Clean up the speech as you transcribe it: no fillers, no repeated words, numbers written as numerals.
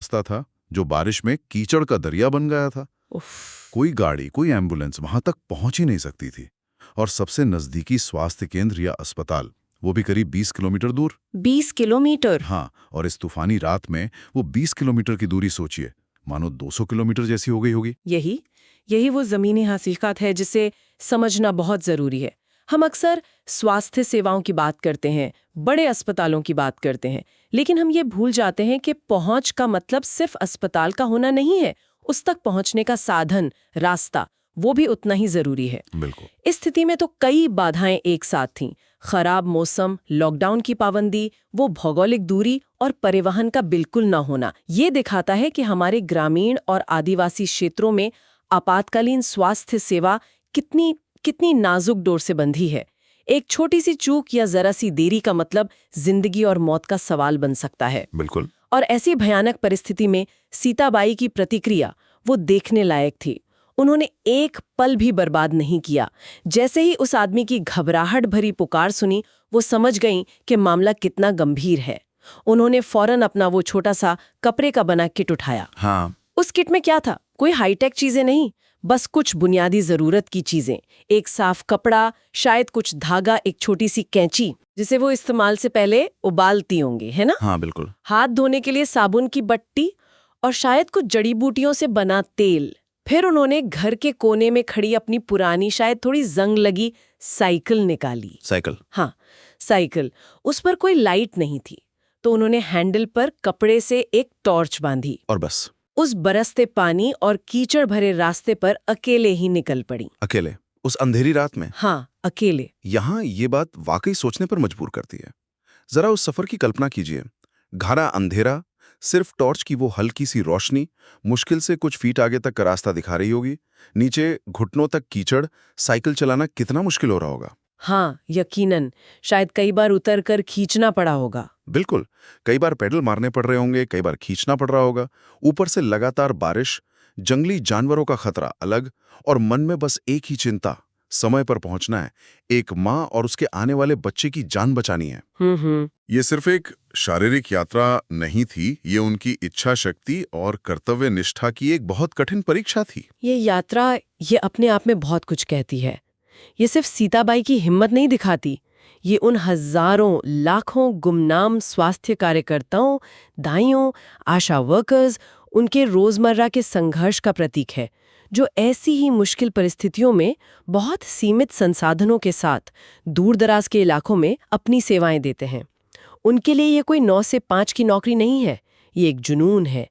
रास्ता था जो बारिश में कीचड़ का दरिया बन गया था। उफ। कोई गाड़ी, कोई एम्बुलेंस वहां तक पहुंच ही नहीं सकती थी। और सबसे नजदीकी स्वास्थ्य केंद्र या अस्पताल, वो भी करीब 20 किलोमीटर दूर। 20 किलोमीटर? हाँ, और इस तूफानी रात में वो 20 किलोमीटर की दूरी सोचिए, मानो 200 किलोमीटर जैसी हो गई होगी। यही यही वो ज़मीनी हकीकत है जिसे समझना बहुत ज़रूरी है। हम अक्सर स्वास्थ्य सेवाओं की बात करते हैं, बड़े अस्पतालों की बात करते हैं, लेकिन हम ये भूल जाते हैं कि पहुंच का मतलब सिर्फ अस्पताल का होना नहीं है। उस तक पहुंचने का साधन, रास्ता, वो भी उतना ही ज़रूरी है। बिल्कुल। इस स्थिति में तो कई बाधाएं एक साथ थीं। खराब मौसम, लॉकडाउन की पाबंदी, वो भौगोलिक दूरी और परिवहन का बिल्कुल न होना। ये दिखाता है कि हमारे ग्रामीण और आदिवासी क्षेत्रों में आपातकालीन स्वास्थ्य सेवा कितनी कितनी नाजुक डोर से बंधी है। एक छोटी सी चूक या जरा सी देरी का मतलब जिंदगी और मौत का सवाल बन सकता है। बिल्कुल। और ऐसी भयानक परिस्थिति में सीताबाई की प्रतिक्रिया वो देखने लायक थी। उन्होंने एक पल भी बर्बाद नहीं किया। जैसे ही उस आदमी की घबराहट भरी पुकार सुनी, वो समझ गईं कि मामला कितना गंभीर है। उन्होंने फौरन अपना वो छोटा सा कपड़े का बना किट उठाया। हाँ। उस किट में क्या था? कोई हाईटेक चीजें नहीं, बस कुछ बुनियादी जरूरत की चीजें। एक साफ कपड़ा, शायद कुछ धागा, एक छोटी सी कैंची जिसे वो इस्तेमाल से पहले उबालती होंगी, है ना? हाँ बिल्कुल। हाथ धोने के लिए साबुन की बट्टी और शायद कुछ जड़ी बूटियों से बना तेल। फिर उन्होंने घर के कोने में खड़ी अपनी पुरानी, शायद थोड़ी जंग लगी साइकिल निकाली। साइकिल? हाँ, साइकिल। उस पर कोई लाइट नहीं थी, तो उन्होंने हैंडल पर कपड़े से एक टॉर्च बांधी और बस उस बरसते पानी और कीचड़ भरे रास्ते पर अकेले ही निकल पड़ी। अकेले, उस अंधेरी रात में? हाँ, अकेले। यहाँ ये बात वाकई सोचने पर मजबूर करती है। जरा उस सफर की कल्पना कीजिए। घना अंधेरा, सिर्फ टॉर्च की वो हल्की सी रोशनी, मुश्किल से कुछ फीट आगे तक का रास्ता दिखा रही होगी। नीचे घुटनों तक कीचड़, साइकिल चलाना कितना मुश्किल हो रहा होगा। हाँ, यकीनन। शायद कई बार उतर कर खींचना पड़ा होगा। बिल्कुल। कई बार पेडल मारने पड़ रहे होंगे, कई बार खींचना पड़ रहा होगा। ऊपर से लगातार बारिश, जंगली जानवरों का खतरा अलग, और मन में बस एक ही चिंता, समय पर पहुंचना है। एक माँ और उसके आने वाले बच्चे की जान बचानी है। ये सिर्फ एक शारीरिक यात्रा नहीं थी, ये उनकी इच्छा शक्ति और कर्तव्य निष्ठा की एक बहुत कठिन परीक्षा थी। ये यात्रा, ये अपने आप में बहुत कुछ कहती है। ये सिर्फ सीताबाई की हिम्मत नहीं दिखाती, ये उन हजारों, लाखों गुमनाम स्वास्थ्य कार्यकर्ताओं, दाइयों, आशा वर्कर्स, उनके रोजमर्रा के संघर्ष का प्रतीक है, जो ऐसी ही मुश्किल परिस्थितियों में बहुत सीमित संसाधनों के साथ दूर दराज के इलाकों में अपनी सेवाएं देते हैं। उनके लिए ये कोई 9 से 5 की नौकरी नहीं है, ये एक जुनून है,